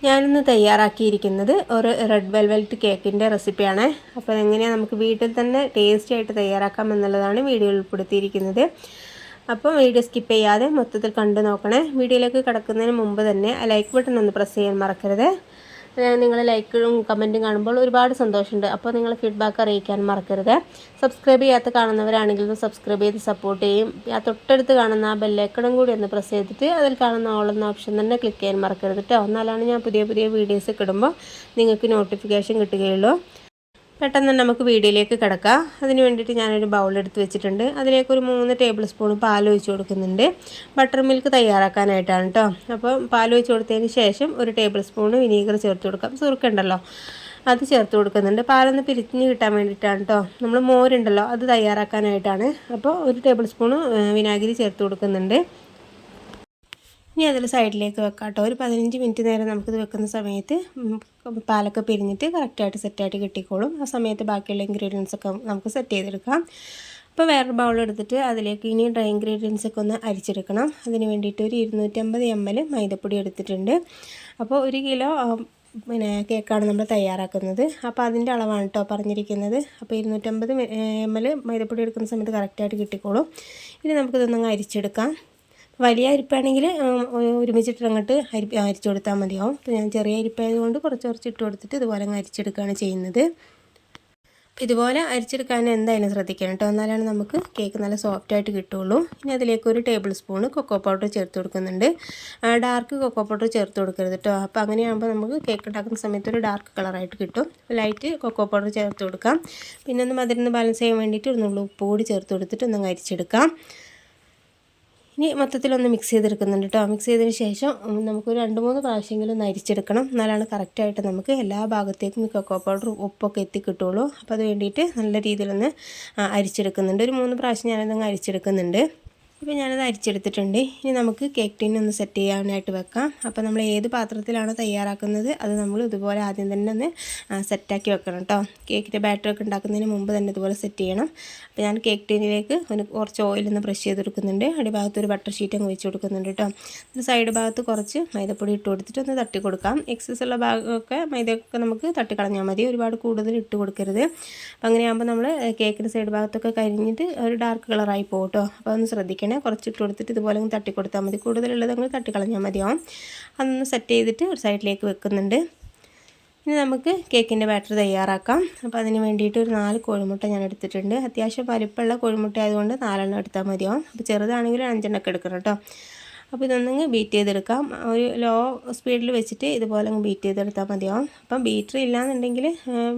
ഞാനിന്ന് തയ്യാറാക്കിയിരിക്കുന്നത് ഒരു റെഡ് വെൽവെറ്റ് കേക്കിൻ്റെ റെസിപ്പിയാണ്. അപ്പോൾ എങ്ങനെയാണ് നമുക്ക് വീട്ടിൽ തന്നെ ടേസ്റ്റി ആയിട്ട് തയ്യാറാക്കാം എന്നുള്ളതാണ് വീഡിയോയിൽ ഉൾപ്പെടുത്തിയിരിക്കുന്നത്. അപ്പോൾ വീഡിയോ സ്കിപ്പ് ചെയ്യാതെ മൊത്തത്തിൽ കണ്ടു നോക്കണേ. വീഡിയോയിലേക്ക് കടക്കുന്നതിന് മുമ്പ് തന്നെ ആ ലൈക്ക് ബട്ടൺ ഒന്ന് പ്രസ് ചെയ്യാൻ മറക്കരുത്. നിങ്ങൾ ലൈക്കും കമൻറ്റും കാണുമ്പോൾ ഒരുപാട് സന്തോഷമുണ്ട്. അപ്പോൾ നിങ്ങൾ ഫീഡ്ബാക്ക് അറിയിക്കാൻ മറക്കരുത്. സബ്സ്ക്രൈബ് ചെയ്യാത്ത കാണുന്നവരാണെങ്കിൽ സബ്സ്ക്രൈബ് ചെയ്ത് സപ്പോർട്ട് ചെയ്യും. ആ തൊട്ടടുത്ത് കാണുന്ന ആ ബെല്ലൈക്കണും കൂടി ഒന്ന് പ്രസ് ചെയ്തിട്ട് അതിൽ കാണുന്ന ഓൾ എന്ന ഓപ്ഷൻ തന്നെ ക്ലിക്ക് ചെയ്യാൻ മറക്കരുത് കേട്ടോ. എന്നാലാണ് ഞാൻ പുതിയ പുതിയ വീഡിയോസ് ഒക്കെ ഇടുമ്പോൾ നിങ്ങൾക്ക് നോട്ടിഫിക്കേഷൻ കിട്ടുകയുള്ളൂ. പെട്ടെന്ന് നമുക്ക് വീഡിയോയിലേക്ക് കിടക്കാം. അതിന് വേണ്ടിയിട്ട് ഞാനൊരു ബൗൾ എടുത്ത് വെച്ചിട്ടുണ്ട്. അതിലേക്ക് ഒരു 3 ടേബിൾ സ്പൂൺ പാൽ ഒഴിച്ച് കൊടുക്കുന്നുണ്ട്. ബട്ടർ മിൽക്ക് തയ്യാറാക്കാനായിട്ടാണ് കേട്ടോ. അപ്പോൾ പാൽ ഒഴിച്ച് കൊടുത്തതിന് ശേഷം ഒരു ടേബിൾ സ്പൂൺ വിനീഗർ ചേർത്ത് കൊടുക്കാം. സുറുക്കുണ്ടല്ലോ അത് ചേർത്ത് കൊടുക്കുന്നുണ്ട്. പാലൊന്ന് പിരിഞ്ഞ് കിട്ടാൻ വേണ്ടിയിട്ടാണ് കേട്ടോ. നമ്മൾ മോരുണ്ടല്ലോ അത് തയ്യാറാക്കാനായിട്ടാണ്. അപ്പോൾ ഒരു ടേബിൾ സ്പൂൺ വിനാഗിരി ചേർത്ത് കൊടുക്കുന്നുണ്ട്. ഇനി അതിൽ സൈഡിലേക്ക് വെക്കാം കേട്ടോ. ഒരു 15 മിനിറ്റ് നേരം നമുക്കിത് വെക്കുന്ന സമയത്ത് പാലൊക്കെ പിരിഞ്ഞിട്ട് കറക്റ്റായിട്ട് സെറ്റായിട്ട് കിട്ടിക്കോളും. ആ സമയത്ത് ബാക്കിയുള്ള ഇൻഗ്രീഡിയൻസ് ഒക്കെ നമുക്ക് സെറ്റ് ചെയ്തെടുക്കാം. അപ്പോൾ വേറൊരു ബൗൾ എടുത്തിട്ട് അതിലേക്ക് ഇനി ഡ്രൈ ഇൻഗ്രീഡിയൻസ് ഒക്കെ ഒന്ന് അരിച്ചെടുക്കണം. അതിന് വേണ്ടിയിട്ട് ഒരു 250 ml മൈദപ്പൊടി എടുത്തിട്ടുണ്ട്. അപ്പോൾ 1 കിലോ കേക്കാണ് നമ്മൾ തയ്യാറാക്കുന്നത്. അപ്പോൾ അതിൻ്റെ അളവാണ് കേട്ടോ പറഞ്ഞിരിക്കുന്നത്. അപ്പോൾ 250 ml മൈദപ്പൊടി എടുക്കുന്ന സമയത്ത് കറക്റ്റായിട്ട് കിട്ടിക്കോളും. ഇനി നമുക്കിതൊന്നങ്ങ് അരിച്ചെടുക്കാം. വലിയ അരിപ്പാണെങ്കിൽ ഒരുമിച്ചിട്ട് അങ്ങോട്ട് അരിച്ചു കൊടുത്താൽ മതിയാവും. അപ്പോൾ ഞാൻ ചെറിയ അരിപ്പായതുകൊണ്ട് കുറച്ച് ഇട്ട് കൊടുത്തിട്ട് ഇതുപോലെ അങ്ങ് അരിച്ചെടുക്കുകയാണ് ചെയ്യുന്നത്. അപ്പോൾ ഇതുപോലെ അരിച്ചെടുക്കാൻ എന്തായാലും ശ്രദ്ധിക്കണം കേട്ടോ. എന്നാലാണ് നമുക്ക് കേക്ക് നല്ല സോഫ്റ്റായിട്ട് കിട്ടുള്ളൂ. ഇനി അതിലേക്ക് ഒരു ടേബിൾ സ്പൂൺ കൊക്കോ പൗഡർ ചേർത്ത് കൊടുക്കുന്നുണ്ട്. ഡാർക്ക് കൊക്കോ പൗഡർ ചേർത്ത് കൊടുക്കരുത് കേട്ടോ. അപ്പോൾ അങ്ങനെയാകുമ്പോൾ നമുക്ക് കേക്ക് ഉണ്ടാക്കുന്ന സമയത്ത് ഒരു ഡാർക്ക് കളറായിട്ട് കിട്ടും. ലൈറ്റ് കൊക്കോ പൗഡർ ചേർത്ത് കൊടുക്കാം. പിന്നെ ഒന്ന് മധുരം ബാലൻസ് ചെയ്യാൻ വേണ്ടിയിട്ട് ഒരു നുള്ളു ഉപ്പ് കൂടി ചേർത്ത് കൊടുത്തിട്ട് ഒന്നങ്ങ് അരിച്ചെടുക്കാം. ഇനി മൊത്തത്തിലൊന്ന് മിക്സ് ചെയ്തെടുക്കുന്നുണ്ട് കേട്ടോ. മിക്സ് ചെയ്തതിന് ശേഷം നമുക്കൊരു 2-3 പ്രാവശ്യമെങ്കിലും ഒന്ന് അരിച്ചെടുക്കണം. എന്നാലാണ് കറക്റ്റായിട്ട് നമുക്ക് എല്ലാ ഭാഗത്തേക്കും കൊക്കോ പൗഡറും ഉപ്പൊക്കെ എത്തിക്കിട്ടുള്ളൂ. അപ്പോൾ അത് വേണ്ടിയിട്ട് നല്ല രീതിയിലൊന്ന് അരിച്ചെടുക്കുന്നുണ്ട്. ഒരു 3 പ്രാവശ്യം ഞാനതങ്ങ് അരിച്ചെടുക്കുന്നുണ്ട്. ഇപ്പോൾ ഞാനത് അരിച്ചെടുത്തിട്ടുണ്ട്. ഇനി നമുക്ക് കേക്ക് ടിൻ ഒന്ന് സെറ്റ് ചെയ്യാനായിട്ട് വെക്കാം. അപ്പോൾ നമ്മൾ ഏത് പാത്രത്തിലാണോ തയ്യാറാക്കുന്നത് അത് നമ്മൾ ഇതുപോലെ ആദ്യം തന്നെ ഒന്ന് സെറ്റാക്കി വെക്കണം കേട്ടോ. കേക്കിൻ്റെ ബാറ്ററൊക്കെ ഉണ്ടാക്കുന്നതിന് മുമ്പ് തന്നെ ഇതുപോലെ സെറ്റ് ചെയ്യണം. അപ്പോൾ ഞാൻ കേക്ക് ടിന്നിലേക്ക് കുറച്ച് ഓയിലൊന്ന് ബ്രഷ് ചെയ്തെടുക്കുന്നുണ്ട്. അടിഭാഗത്ത് ഒരു ബട്ടർ ഷീറ്റ് അങ്ങ് വെച്ച് കൊടുക്കുന്നുണ്ട് കേട്ടോ. സൈഡ് ഭാഗത്ത് കുറച്ച് മൈദപ്പൊടി ഇട്ട് കൊടുത്തിട്ട് ഒന്ന് തട്ടി കൊടുക്കാം. എക്സസ് ഉള്ള ഭാഗമൊക്കെ മൈദയൊക്കെ നമുക്ക് തട്ടിക്കളഞ്ഞാൽ മതി. ഒരുപാട് കൂടുതൽ ഇട്ട് കൊടുക്കരുത്. അപ്പോൾ അങ്ങനെയാകുമ്പോൾ നമ്മൾ കേക്കിൻ്റെ സൈഡ് ഭാഗത്തൊക്കെ കരിഞ്ഞിട്ട് ഒരു ഡാർക്ക് കളറായി പോകും കേട്ടോ. അപ്പോൾ ഒന്ന് ശ്രദ്ധിക്കണം. കുറച്ചിട്ട് കൊടുത്തിട്ട് ഇതുപോലെ ഒന്ന് തട്ടി കൊടുത്താൽ മതി. കൂടുതലുള്ളത് അങ്ങ് തട്ടിക്കളഞ്ഞാൽ മതിയാവും. അതൊന്ന് സെറ്റ് ചെയ്തിട്ട് ഒരു സൈഡിലേക്ക് വെക്കുന്നുണ്ട്. ഇനി നമുക്ക് കേക്കിൻ്റെ ബാറ്റർ തയ്യാറാക്കാം. അപ്പോൾ അതിന് വേണ്ടിയിട്ട് ഒരു 4 കോഴിമുട്ട ഞാൻ എടുത്തിട്ടുണ്ട്. അത്യാവശ്യം വലിപ്പമുള്ള കോഴിമുട്ട ആയതുകൊണ്ട് 4 എടുത്താൽ മതിയാവും. അപ്പോൾ ചെറുതാണെങ്കിൽ 5 എടുക്കണം കേട്ടോ. അപ്പോൾ ഇതൊന്നങ്ങ് ബീറ്റ് ചെയ്തെടുക്കാം. ഒരു ലോ സ്പീഡിൽ വെച്ചിട്ട് ഇതുപോലെ അങ്ങ് ബീറ്റ് ചെയ്തെടുത്താൽ മതിയാവും. അപ്പം ബീറ്റർ ഇല്ലാന്നുണ്ടെങ്കിൽ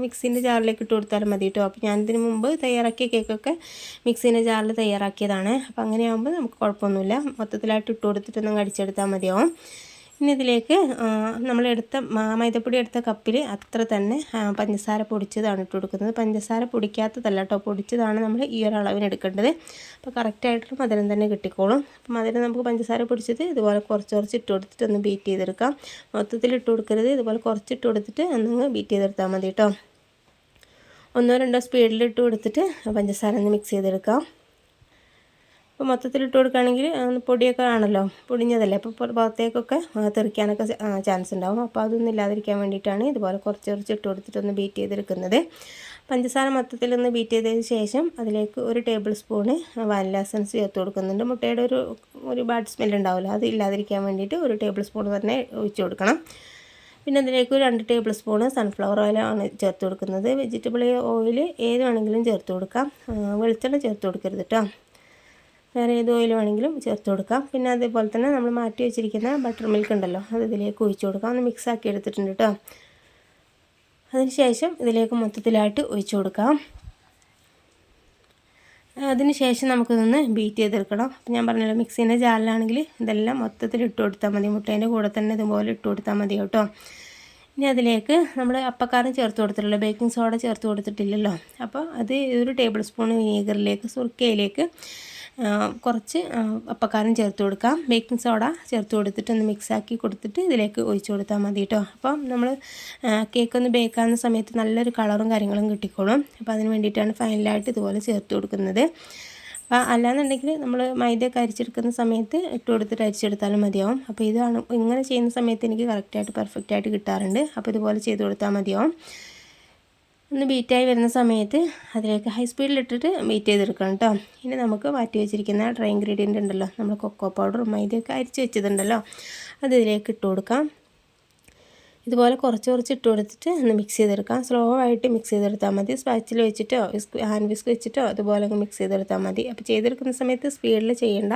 മിക്സിൻ്റെ ജാറിലേക്ക് ഇട്ട് കൊടുത്താലും മതി കേട്ടോ. അപ്പോൾ ഞാനിതിന് മുമ്പ് തയ്യാറാക്കിയ കേക്കൊക്കെ മിക്സിൻ്റെ ജാറിൽ തയ്യാറാക്കിയതാണ്. അപ്പോൾ അങ്ങനെയാകുമ്പോൾ നമുക്ക് കുഴപ്പമൊന്നുമില്ല. മൊത്തത്തിലായിട്ട് ഇട്ട് കൊടുത്തിട്ടൊന്നും അടിച്ചെടുത്താൽ മതിയാവും. ഇനി ഇതിലേക്ക് നമ്മളെടുത്ത മൈദപ്പൊടി എടുത്ത കപ്പിൽ അത്ര തന്നെ പഞ്ചസാര പൊടിച്ചതാണ് ഇട്ട് കൊടുക്കുന്നത്. പഞ്ചസാര പൊടിക്കാത്തതല്ല കേട്ടോ, പൊടിച്ചതാണ് നമ്മൾ ഈ ഒരു അളവിന് എടുക്കേണ്ടത്. അപ്പോൾ കറക്റ്റായിട്ടുള്ള മധുരം തന്നെ കിട്ടിക്കോളും. അപ്പോൾ മധുരം നമുക്ക് പഞ്ചസാര പൊടിച്ചത് ഇതുപോലെ കുറച്ച് ഇട്ട് കൊടുത്തിട്ട് ഒന്ന് ബീറ്റ് ചെയ്തെടുക്കാം. മൊത്തത്തിൽ ഇട്ട് കൊടുക്കരുത്. ഇതുപോലെ കുറച്ചിട്ട് കൊടുത്തിട്ട് ഒന്നങ്ങ് ബീറ്റ് ചെയ്തെടുത്താൽ മതി കേട്ടോ. 1-2 സ്പീഡിൽ ഇട്ട് കൊടുത്തിട്ട് പഞ്ചസാര ഒന്ന് മിക്സ് ചെയ്തെടുക്കാം. അപ്പോൾ മൊത്തത്തിൽ ഇട്ട് കൊടുക്കുകയാണെങ്കിൽ പൊടിയൊക്കെ ആണല്ലോ, പൊടിഞ്ഞതല്ലേ, അപ്പോൾ പുറത്തേക്കൊക്കെ തെറിക്കാനൊക്കെ ചാൻസ് ഉണ്ടാവും. അപ്പോൾ അതൊന്നും ഇല്ലാതിരിക്കാൻ വേണ്ടിയിട്ടാണ് ഇതുപോലെ കുറച്ച് ഇട്ട് കൊടുത്തിട്ടൊന്ന് ബീറ്റ് ചെയ്തെടുക്കുന്നത്. പഞ്ചസാര മൊത്തത്തിലൊന്ന് ബീറ്റ് ചെയ്തതിന് ശേഷം അതിലേക്ക് ഒരു ടേബിൾ സ്പൂണ് വാനില എസൻസ് ചേർത്ത് കൊടുക്കുന്നുണ്ട്. മുട്ടയുടെ ഒരു ബാഡ് സ്മെല്ല് ഉണ്ടാവില്ല, അത് ഇല്ലാതിരിക്കാൻ വേണ്ടിയിട്ട് ഒരു ടേബിൾ സ്പൂൺ തന്നെ ഒഴിച്ച് കൊടുക്കണം. പിന്നെ അതിലേക്ക് 2 ടേബിൾ സ്പൂണ് സൺഫ്ലവർ ഓയിലാണ് ചേർത്ത് കൊടുക്കുന്നത്. വെജിറ്റബിൾ ഓയിൽ ഏത് വേണമെങ്കിലും ചേർത്ത് കൊടുക്കാം. വെളിച്ചെണ്ണ ചേർത്ത് കൊടുക്കരുത് കേട്ടോ. വേറെ ഏത് ഓയിൽ വേണമെങ്കിലും ചേർത്ത് കൊടുക്കാം. പിന്നെ അതേപോലെ തന്നെ നമ്മൾ മാറ്റി വെച്ചിരിക്കുന്ന ബട്ടർ മിൽക്ക് ഉണ്ടല്ലോ, അത് ഇതിലേക്ക് ഒഴിച്ച് കൊടുക്കാം. ഒന്ന് മിക്സാക്കി എടുത്തിട്ടുണ്ട് കേട്ടോ. അതിന് ശേഷം ഇതിലേക്ക് മൊത്തത്തിലായിട്ട് ഒഴിച്ച് കൊടുക്കാം. അതിന് ശേഷം നമുക്കിതൊന്ന് ബീറ്റ് ചെയ്തെടുക്കണം. അപ്പോൾ ഞാൻ പറഞ്ഞല്ലോ, മിക്സീൻ്റെ ജാറിലാണെങ്കിൽ ഇതെല്ലാം മൊത്തത്തിൽ ഇട്ട് കൊടുത്താൽ മതി. മുട്ടേൻ്റെ കൂടെ തന്നെ ഇതുപോലെ ഇട്ട് കൊടുത്താൽ മതി കേട്ടോ. ഇനി അതിലേക്ക് നമ്മൾ അപ്പക്കാരം ചേർത്ത് കൊടുത്തിട്ടുള്ളൂ, ബേക്കിംഗ് സോഡ ചേർത്ത് കൊടുത്തിട്ടില്ലല്ലോ. അപ്പോൾ അത് ഒരു ടേബിൾ സ്പൂൺ വിനീഗറിലേക്ക് സുർക്കയിലേക്ക് കുറച്ച് അപ്പക്കാരം ചേർത്ത് കൊടുക്കാം. ബേക്കിംഗ് സോഡ ചേർത്ത് കൊടുത്തിട്ട് ഒന്ന് മിക്സാക്കി കൊടുത്തിട്ട് ഇതിലേക്ക് ഒഴിച്ച് കൊടുത്താൽ മതി കേട്ടോ. അപ്പം നമ്മൾ കേക്കൊന്ന് ബേക്കാവുന്ന സമയത്ത് നല്ലൊരു കളറും കാര്യങ്ങളും കിട്ടിക്കോളും. അപ്പോൾ അതിന് വേണ്ടിയിട്ടാണ് ഫൈനലായിട്ട് ഇതുപോലെ ചേർത്ത് കൊടുക്കുന്നത്. അല്ലാന്നുണ്ടെങ്കിൽ നമ്മൾ മൈദയൊക്കെ അരിച്ചെടുക്കുന്ന സമയത്ത് ഇട്ട് കൊടുത്തിട്ട് അരിച്ചെടുത്താലും മതിയാവും. അപ്പോൾ ഇതാണ് ഇങ്ങനെ ചെയ്യുന്ന സമയത്ത് എനിക്ക് കറക്റ്റായിട്ട് പെർഫെക്റ്റായിട്ട് കിട്ടാറുണ്ട്. അപ്പോൾ ഇതുപോലെ ചെയ്ത് കൊടുത്താൽ മതിയാവും. ഒന്ന് ബീറ്റായി വരുന്ന സമയത്ത് അതിലേക്ക് ഹൈ സ്പീഡിലിട്ടിട്ട് ബീറ്റ് ചെയ്തെടുക്കണം കേട്ടോ. ഇനി നമുക്ക് മാറ്റി വെച്ചിരിക്കുന്ന ഡ്രൈ ഇൻഗ്രീഡിയൻ്റ് ഉണ്ടല്ലോ, നമ്മൾ കൊക്കോ പൗഡറും മൈദയൊക്കെ അരിച്ച് വെച്ചതുണ്ടല്ലോ, അത് ഇതിലേക്ക് ഇട്ട് കൊടുക്കാം. ഇതുപോലെ കുറച്ച് ഇട്ട് കൊടുത്തിട്ട് ഒന്ന് മിക്സ് ചെയ്തെടുക്കാം. സ്ലോ ആയിട്ട് മിക്സ് ചെയ്തെടുത്താൽ മതി. സ്പാച്ചിൽ വെച്ചിട്ടോ ഹാൻഡ് വിസ്ക് വെച്ചിട്ടോ അതുപോലെ അങ്ങ് മിക്സ് ചെയ്തെടുത്താൽ മതി. അപ്പോൾ ചെയ്തെടുക്കുന്ന സമയത്ത് സ്പീഡിൽ ചെയ്യേണ്ട.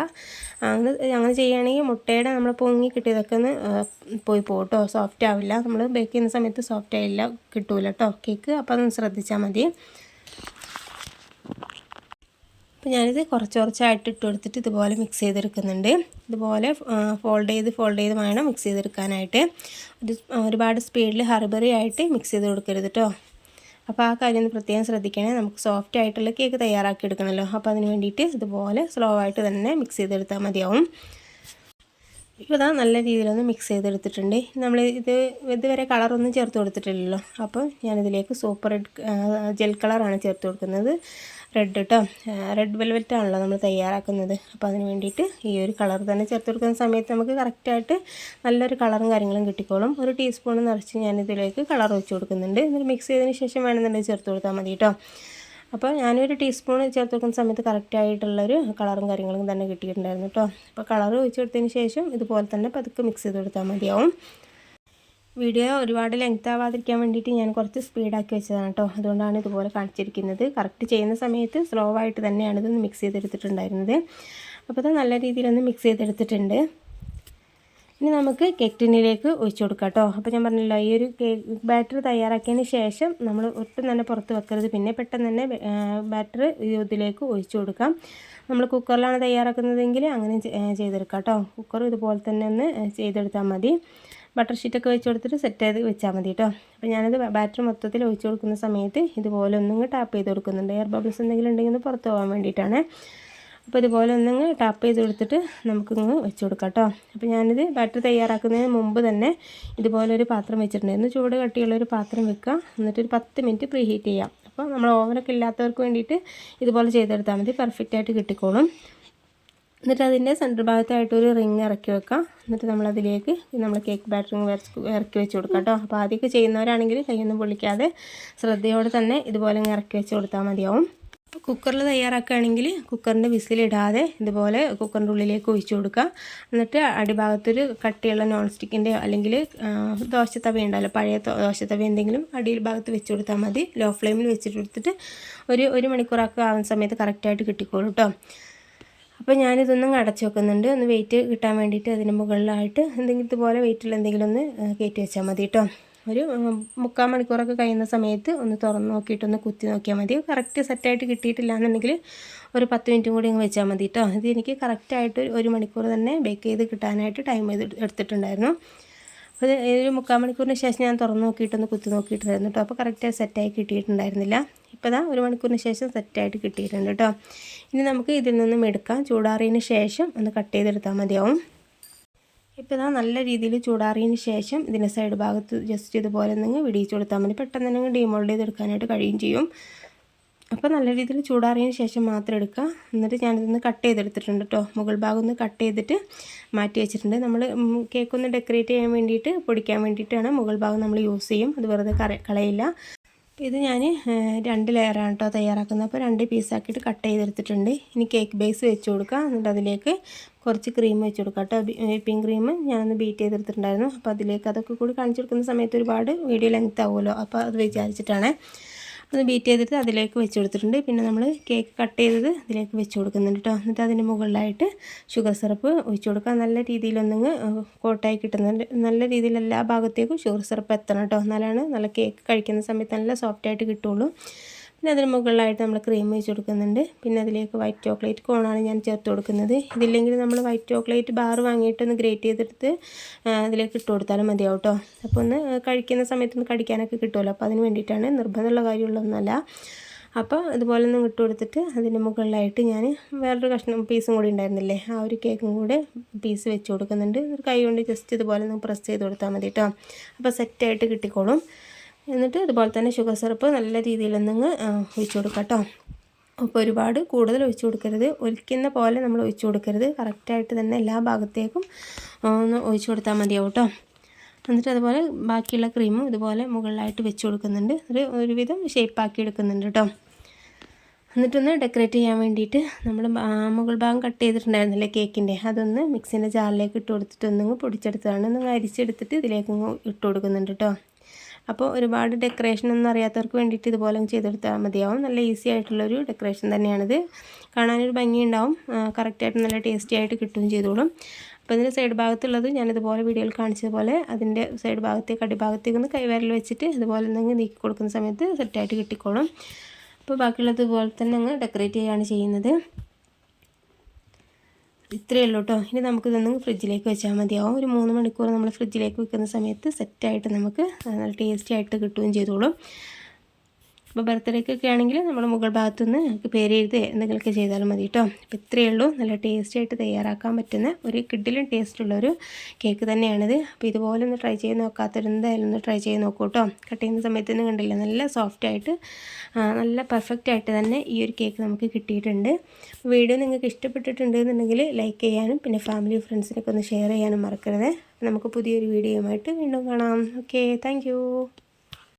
അങ്ങനെ ചെയ്യുകയാണെങ്കിൽ മുട്ടയുടെ നമ്മൾ പൊങ്ങി കിട്ടിയതൊക്കെ ഒന്ന് പോയി പോകട്ടോ, സോഫ്റ്റ് ആവില്ല. നമ്മൾ ബേക്ക് ചെയ്യുന്ന സമയത്ത് സോഫ്റ്റ് ആയില്ല, കിട്ടൂല കേട്ടോ കേക്ക്. അപ്പോൾ അതൊന്ന് ശ്രദ്ധിച്ചാൽ മതി. അപ്പോൾ ഞാനിത് കുറച്ചായിട്ട് ഇട്ട് കൊടുത്തിട്ട് ഇതുപോലെ മിക്സ് ചെയ്തെടുക്കുന്നുണ്ട്. ഇതുപോലെ ഫോൾഡ് ചെയ്ത് വേണം മിക്സ് ചെയ്തെടുക്കാനായിട്ട്. ഒരുപാട് സ്പീഡിൽ ഹറിബറി ആയിട്ട് മിക്സ് ചെയ്ത് കൊടുക്കരുത് കേട്ടോ. അപ്പോൾ ആ കാര്യം ഒന്ന് പ്രത്യേകം ശ്രദ്ധിക്കണേ. നമുക്ക് സോഫ്റ്റ് ആയിട്ടുള്ള കേക്ക് തയ്യാറാക്കി എടുക്കണമല്ലോ. അപ്പോൾ അതിന് വേണ്ടിയിട്ട് ഇതുപോലെ സ്ലോ ആയിട്ട് തന്നെ മിക്സ് ചെയ്തെടുത്താൽ മതിയാവും. ഇപ്പോൾ ഇതാ നല്ല രീതിയിലൊന്ന് മിക്സ് ചെയ്തെടുത്തിട്ടുണ്ട്. നമ്മൾ ഇതുവരെ കളറൊന്നും ചേർത്ത് കൊടുത്തിട്ടില്ലല്ലോ. അപ്പോൾ ഞാനിതിലേക്ക് സൂപ്പർ ജെൽ കളറാണ് ചേർത്ത് കൊടുക്കുന്നത്. റെഡ് കേട്ടോ, റെഡ് വെൽവെറ്റ് ആണല്ലോ നമ്മൾ തയ്യാറാക്കുന്നത്. അപ്പോൾ അതിന് വേണ്ടിയിട്ട് ഈ ഒരു കളർ തന്നെ ചേർത്ത് കൊടുക്കുന്ന സമയത്ത് നമുക്ക് കറക്റ്റായിട്ട് നല്ലൊരു കളറും കാര്യങ്ങളും കിട്ടിക്കോളും. ഒരു ടീസ്പൂൺ നിറച്ച് ഞാനിതിലേക്ക് കളർ ഒഴിച്ച് കൊടുക്കുന്നുണ്ട്. എന്നിട്ട് മിക്സ് ചെയ്തതിന് ശേഷം വേണമെന്നുണ്ടെങ്കിൽ ചേർത്ത് കൊടുത്താൽ മതി കേട്ടോ. അപ്പോൾ ഞാനൊരു ടീസ്പൂൺ ചേർത്ത് കൊടുക്കുന്ന സമയത്ത് കറക്റ്റായിട്ടുള്ളൊരു കളറും കാര്യങ്ങളും തന്നെ കിട്ടിയിട്ടുണ്ടായിരുന്നു കേട്ടോ. അപ്പോൾ കളർ ഒഴിച്ച് കൊടുത്തതിന് ശേഷം ഇതുപോലെ തന്നെ പതുക്കെ മിക്സ് ചെയ്ത് കൊടുത്താൽ മതിയാവും. വീഡിയോ ഒരുപാട് ലെങ്ത് ആവാതിരിക്കാൻ വേണ്ടിയിട്ട് ഞാൻ കുറച്ച് സ്പീഡാക്കി വെച്ചതാണ് കേട്ടോ. അതുകൊണ്ടാണ് ഇതുപോലെ കാണിച്ചിരിക്കുന്നത്. കറക്റ്റ് ചെയ്യുന്ന സമയത്ത് സ്ലോ ആയിട്ട് തന്നെയാണ് ഇതൊന്ന് മിക്സ് ചെയ്തെടുത്തിട്ടുണ്ടായിരുന്നത്. അപ്പോൾ അത് നല്ല രീതിയിലൊന്ന് മിക്സ് ചെയ്തെടുത്തിട്ടുണ്ട്. ഇനി നമുക്ക് കേക്ക് ടിന്നിലേക്ക് ഒഴിച്ചു കൊടുക്കാം കേട്ടോ. അപ്പോൾ ഞാൻ പറഞ്ഞല്ലോ, ഈ ഒരു കേക്ക് ബാറ്റർ തയ്യാറാക്കിയതിന് ശേഷം നമ്മൾ ഒട്ടും തന്നെ പുറത്ത് വെക്കരുത്. പിന്നെ പെട്ടെന്ന് തന്നെ ബാറ്റർ ഇതിലേക്ക് ഒഴിച്ചു കൊടുക്കാം. നമ്മൾ കുക്കറിലാണ് തയ്യാറാക്കുന്നതെങ്കിൽ അങ്ങനെ ചെയ്തെടുക്കാം കേട്ടോ. കുക്കർ ഇതുപോലെ തന്നെ ഒന്ന് ചെയ്തെടുത്താൽ മതി. ബട്ടർ ഷീറ്റൊക്കെ വെച്ച് കൊടുത്തിട്ട് സെറ്റ് ചെയ്ത് വെച്ചാൽ മതി കേട്ടോ. അപ്പോൾ ഞാനത് ബാറ്റർ മൊത്തത്തിൽ ഒഴിച്ചു കൊടുക്കുന്ന സമയത്ത് ഇതുപോലെ ഒന്നിങ്ങ് ടാപ്പ് ചെയ്ത് കൊടുക്കുന്നുണ്ട്. എയർ ബബിൾസ് എന്തെങ്കിലും ഉണ്ടെങ്കിൽ ഒന്ന് പുറത്ത് പോകാൻ വേണ്ടിയിട്ടാണ്. അപ്പോൾ ഇതുപോലെ ഒന്നിങ്ങ് ടാപ്പ് ചെയ്ത് കൊടുത്തിട്ട് നമുക്കിങ്ങ് വെച്ച് കൊടുക്കാം കേട്ടോ. അപ്പോൾ ഞാനിത് ബാറ്റർ തയ്യാറാക്കുന്നതിന് മുമ്പ് തന്നെ ഇതുപോലെ ഒരു പാത്രം വെച്ചിട്ടുണ്ടായിരുന്നു. ചൂട് കട്ടിയുള്ളൊരു പാത്രം വെക്കുക. എന്നിട്ടൊരു 10 മിനിറ്റ് പ്രീ ഹീറ്റ് ചെയ്യാം. അപ്പോൾ നമ്മൾ ഓവനൊക്കെ ഇല്ലാത്തവർക്ക് വേണ്ടിയിട്ട് ഇതുപോലെ ചെയ്തെടുത്താൽ മതി. പെർഫെക്റ്റായിട്ട് കിട്ടിക്കോളും. എന്നിട്ട് അതിൻ്റെ സെൻറ്റർ ഭാഗത്തായിട്ടൊരു റിങ് ഇറക്കി വെക്കാം. എന്നിട്ട് നമ്മളതിലേക്ക് നമ്മൾ കേക്ക് ബാറ്ററിങ് ഇറക്കി വെച്ച് കൊടുക്കാം കേട്ടോ. അപ്പോൾ ആദ്യമൊക്കെ ചെയ്യുന്നവരാണെങ്കിൽ കൈയൊന്നും പൊള്ളിക്കാതെ ശ്രദ്ധയോടെ തന്നെ ഇതുപോലെ ഇറക്കി വെച്ച് കൊടുത്താൽ മതിയാവും. കുക്കറിൽ തയ്യാറാക്കുകയാണെങ്കിൽ കുക്കറിൻ്റെ വിസിലിടാതെ ഇതുപോലെ കുക്കറിൻ്റെ ഉള്ളിലേക്ക് ഒഴിച്ചു കൊടുക്കുക. എന്നിട്ട് അടിഭാഗത്തൊരു കട്ടിയുള്ള നോൺ സ്റ്റിക്കിൻ്റെ അല്ലെങ്കിൽ ദോശത്തവ ഉണ്ടല്ലോ, പഴയ ദോശത്തവ എന്തെങ്കിലും അടിയിൽ ഭാഗത്ത് വെച്ച് കൊടുത്താൽ മതി. ലോ ഫ്ലെയിമിൽ വെച്ചിട്ട് കൊടുത്തിട്ട് ഒരു മണിക്കൂറൊക്കെ ആവുന്ന സമയത്ത് കറക്റ്റായിട്ട് കിട്ടിക്കോളൂ കേട്ടോ. അപ്പോൾ ഞാനിതൊന്നും അടച്ചു വെക്കുന്നുണ്ട്. ഒന്ന് വെയിറ്റ് കിട്ടാൻ വേണ്ടിയിട്ട് അതിന് മുകളിലായിട്ട് എന്തെങ്കിലും ഇതുപോലെ വെയിറ്റുള്ള എന്തെങ്കിലും ഒന്ന് കയറ്റി വെച്ചാൽ മതി കേട്ടോ. ഒരു 3/4 മണിക്കൂറൊക്കെ കഴിയുന്ന സമയത്ത് ഒന്ന് തുറന്ന് നോക്കിയിട്ടൊന്ന് കുത്തി നോക്കിയാൽ മതി. കറക്റ്റ് സെറ്റായിട്ട് കിട്ടിയിട്ടില്ല എന്നുണ്ടെങ്കിൽ ഒരു 10 മിനിറ്റും കൂടി അങ്ങ് വെച്ചാൽ മതി കേട്ടോ. ഇത് എനിക്ക് കറക്റ്റായിട്ട് 1 മണിക്കൂർ തന്നെ ബേക്ക് ചെയ്ത് കിട്ടാനായിട്ട് ടൈം എടുത്തിട്ടുണ്ടായിരുന്നു. അപ്പോൾ ഒരു 3/4 മണിക്കൂറിന് ശേഷം ഞാൻ തുറന്ന് നോക്കിയിട്ടൊന്ന് കുത്തി നോക്കിയിട്ടുണ്ടായിരുന്നു കേട്ടോ. അപ്പോൾ കറക്റ്റായി സെറ്റായി കിട്ടിയിട്ടുണ്ടായിരുന്നില്ല. ഇപ്പോൾ ദാ 1 മണിക്കൂറിന് ശേഷം സെറ്റായിട്ട് കിട്ടിയിട്ടുണ്ട് കേട്ടോ. ഇനി നമുക്ക് ഇതിൽ നിന്നും എടുക്കാം. ചൂടാറിയതിന് ശേഷം ഒന്ന് കട്ട് ചെയ്തെടുത്താൽ മതിയാവും. ഇപ്പോൾ ഇതാ നല്ല രീതിയിൽ ചൂടാറിയതിന് ശേഷം ഇതിൻ്റെ സൈഡ് ഭാഗത്ത് ജസ്റ്റ് ഇതുപോലെ നിങ്ങൾ വിടിയിച്ച് കൊടുത്താൽ മതി. പെട്ടെന്ന് തന്നെ ഡീമോൾഡ് ചെയ്തെടുക്കാനായിട്ട് കഴിയും ചെയ്യും. അപ്പോൾ നല്ല രീതിയിൽ ചൂടാറിയതിന് ശേഷം മാത്രം എടുക്കുക. എന്നിട്ട് ഞാനിതൊന്ന് കട്ട് ചെയ്തെടുത്തിട്ടുണ്ട് കേട്ടോ. മുകൾ ഭാഗം ഒന്ന് കട്ട് ചെയ്തിട്ട് മാറ്റി വെച്ചിട്ടുണ്ട്. നമ്മൾ കേക്കൊന്ന് ഡെക്കറേറ്റ് ചെയ്യാൻ വേണ്ടിയിട്ട് പൊടിക്കാൻ വേണ്ടിയിട്ടാണ് മുകൾ ഭാഗം നമ്മൾ യൂസ് ചെയ്യും. അത് വെറുതെ കളയില്ല. ഇത് ഞാൻ 2 ലെയറാണ് കേട്ടോ തയ്യാറാക്കുന്നത്. അപ്പോൾ 2 പീസാക്കിയിട്ട് കട്ട് ചെയ്തെടുത്തിട്ടുണ്ട്. ഇനി കേക്ക് ബേസ് വെച്ച് കൊടുക്കുക. എന്നിട്ട് അതിലേക്ക് കുറച്ച് ക്രീം വെച്ച് കൊടുക്കുക കേട്ടോ. വിപ്പിംഗ് ക്രീം ഞാനൊന്ന് ബീറ്റ് ചെയ്തെടുത്തിട്ടുണ്ടായിരുന്നു. അപ്പോൾ അതിലേക്ക് അതൊക്കെ കൂടി കാണിച്ചു കൊടുക്കുന്ന സമയത്ത് ഒരുപാട് വീഡിയോ ലെങ്ത് ആവുമല്ലോ. അപ്പോൾ അത് വിചാരിച്ചിട്ടാണ് ഒന്ന് ബീറ്റ് ചെയ്തിട്ട് അതിലേക്ക് വെച്ച് കൊടുത്തിട്ടുണ്ട്. പിന്നെ നമ്മൾ കേക്ക് കട്ട് ചെയ്തത് ഇതിലേക്ക് വെച്ച് കൊടുക്കുന്നുണ്ട് കേട്ടോ. എന്നിട്ട് അതിന് മുകളിലായിട്ട് ഷുഗർ സിറപ്പ് ഒഴിച്ച് കൊടുക്കുക. നല്ല രീതിയിലൊന്നിങ്ങ് കോട്ടായി കിട്ടുന്നുണ്ട്. നല്ല രീതിയിൽ എല്ലാ ഭാഗത്തേക്കും ഷുഗർ സിറപ്പ് എത്തണം കേട്ടോ. എന്നാലാണ് നല്ല കേക്ക് കഴിക്കുന്ന സമയത്ത് നല്ല സോഫ്റ്റായിട്ട് കിട്ടുള്ളൂ. പിന്നെ അതിന് മുകളിലായിട്ട് നമ്മൾ ക്രീം വെച്ച് കൊടുക്കുന്നുണ്ട്. പിന്നെ അതിലേക്ക് വൈറ്റ് ചോക്ലേറ്റ് കോണാണ് ഞാൻ ചേർത്ത് കൊടുക്കുന്നത്. ഇതില്ലെങ്കിൽ നമ്മൾ വൈറ്റ് ചോക്ലേറ്റ് ബാർ വാങ്ങിയിട്ടൊന്ന് ഗ്രേറ്റ് ചെയ്തെടുത്ത് അതിലേക്ക് ഇട്ട് കൊടുത്താലും മതിയാവും കേട്ടോ. അപ്പോൾ ഒന്ന് കഴിക്കുന്ന സമയത്തൊന്ന് കടിക്കാനൊക്കെ കിട്ടുമല്ലോ. അപ്പോൾ അതിന് വേണ്ടിയിട്ടാണ്, നിർബന്ധമുള്ള കാര്യമുള്ളതൊന്നുമല്ല. അപ്പോൾ ഇതുപോലെ ഒന്ന് ഇട്ട് കൊടുത്തിട്ട് അതിൻ്റെ മുകളിലായിട്ട് ഞാൻ വേറൊരു കഷ്ണം പീസും കൂടി ഉണ്ടായിരുന്നില്ലേ, ആ ഒരു കേക്കും കൂടെ പീസ് വെച്ച് കൊടുക്കുന്നുണ്ട്. കൈ കൊണ്ട് ജസ്റ്റ് ഇതുപോലെ ഒന്ന് പ്രസ് ചെയ്ത് കൊടുത്താൽ മതി കേട്ടോ. അപ്പോൾ സെറ്റായിട്ട് കിട്ടിക്കോളും. എന്നിട്ട് ഇതുപോലെ തന്നെ ഷുഗർ സിറപ്പ് നല്ല രീതിയിലൊന്നങ്ങ് ഒഴിച്ച് കൊടുക്കാം കേട്ടോ. അപ്പോൾ ഒരുപാട് കൂടുതൽ ഒഴിച്ചു കൊടുക്കരുത്, ഒലിക്കുന്ന പോലെ നമ്മൾ ഒഴിച്ചു കൊടുക്കരുത്. കറക്റ്റായിട്ട് തന്നെ എല്ലാ ഭാഗത്തേക്കും ഒന്ന് ഒഴിച്ചു കൊടുത്താൽ മതിയാവും കേട്ടോ. എന്നിട്ട് അതുപോലെ ബാക്കിയുള്ള ക്രീമും ഇതുപോലെ മുകളിലായിട്ട് വെച്ച് കൊടുക്കുന്നുണ്ട്. ഒരുവിധം ഷേപ്പാക്കി എടുക്കുന്നുണ്ട് കേട്ടോ. എന്നിട്ടൊന്ന് ഡെക്കറേറ്റ് ചെയ്യാൻ വേണ്ടിയിട്ട് നമ്മൾ മുകൾ ഭാഗം കട്ട് ചെയ്തിട്ടുണ്ടായിരുന്നില്ലേ കേക്കിൻ്റെ, അതൊന്ന് മിക്സിൻ്റെ ജാറിലേക്ക് ഇട്ട് കൊടുത്തിട്ട് ഒന്നങ്ങ് പൊടിച്ചെടുത്തതാണ്. ഒന്ന് അരിച്ചെടുത്തിട്ട് ഇതിലേക്ക് ഇട്ട് കൊടുക്കുന്നുണ്ട് കേട്ടോ. അപ്പോൾ ഒരുപാട് ഡെക്കറേഷനൊന്നും അറിയാത്തവർക്ക് വേണ്ടിയിട്ട് ഇതുപോലെ ചെയ്തെടുത്താൽ മതിയാവും. നല്ല ഈസി ആയിട്ടുള്ളൊരു ഡെക്കറേഷൻ തന്നെയാണിത്. കാണാനൊരു ഭംഗിയുണ്ടാവും, കറക്റ്റായിട്ട് നല്ല ടേസ്റ്റി ആയിട്ട് കിട്ടുകയും ചെയ്തോളും. അപ്പോൾ ഇതിൻ്റെ സൈഡ് ഭാഗത്തുള്ളത് ഞാനിതുപോലെ വീഡിയോയിൽ കാണിച്ചതുപോലെ അതിൻ്റെ സൈഡ് ഭാഗത്തേക്ക് അടിഭാഗത്തേക്ക് ഒന്ന് കൈവിരൽ വെച്ചിട്ട് ഇതുപോലെ എന്തെങ്കിലും നീക്കി കൊടുക്കുന്ന സമയത്ത് സെറ്റായിട്ട് കിട്ടിക്കോളും. അപ്പോൾ ബാക്കിയുള്ളത് ഇതുപോലെ തന്നെ അങ്ങ് ഡെക്കറേറ്റ് ചെയ്യുകയാണ് ചെയ്യുന്നത്. ഇത്രയേ ഉള്ളൂ കേട്ടോ. ഇനി നമുക്കിതൊന്ന് ഫ്രിഡ്ജിലേക്ക് വെച്ചാൽ മതിയാവും. ഒരു 3 മണിക്കൂർ നമ്മൾ ഫ്രിഡ്ജിലേക്ക് വെക്കുന്ന സമയത്ത് സെറ്റായിട്ട് നമുക്ക് നല്ല ടേസ്റ്റി ആയിട്ട് കിട്ടുകയും ചെയ്തോളും. അപ്പോൾ ബർത്ത്ഡേക്കൊക്കെ ആണെങ്കിൽ നമ്മൾ മുകൾ ഭാഗത്തുനിന്ന് നമുക്ക് പേര് എഴുതി എന്തെങ്കിലുമൊക്കെ ചെയ്താലും മതി കേട്ടോ. അപ്പോൾ ഇത്രയേ ഉള്ളൂ. നല്ല ടേസ്റ്റി ആയിട്ട് തയ്യാറാക്കാൻ പറ്റുന്ന ഒരു കിഡിലും ടേസ്റ്റുള്ളൊരു കേക്ക് തന്നെയാണിത്. അപ്പോൾ ഇതുപോലെ ഒന്ന് ട്രൈ ചെയ്ത് നോക്കാത്തവരെന്തായാലും ഒന്ന് ട്രൈ ചെയ്ത് നോക്കൂ കേട്ടോ. കട്ട് ചെയ്യുന്ന സമയത്ത് തന്നെ കണ്ടില്ല, നല്ല സോഫ്റ്റായിട്ട് നല്ല പെർഫെക്റ്റ് ആയിട്ട് തന്നെ ഈ ഒരു കേക്ക് നമുക്ക് കിട്ടിയിട്ടുണ്ട്. വീഡിയോ നിങ്ങൾക്ക് ഇഷ്ടപ്പെട്ടിട്ടുണ്ടെന്നുണ്ടെങ്കിൽ ലൈക്ക് ചെയ്യാനും പിന്നെ ഫാമിലി ഫ്രണ്ട്സിനൊക്കെ ഒന്ന് ഷെയർ ചെയ്യാനും മറക്കരുത്. നമുക്ക് പുതിയൊരു വീഡിയോയുമായിട്ട് വീണ്ടും കാണാം. Okay, thank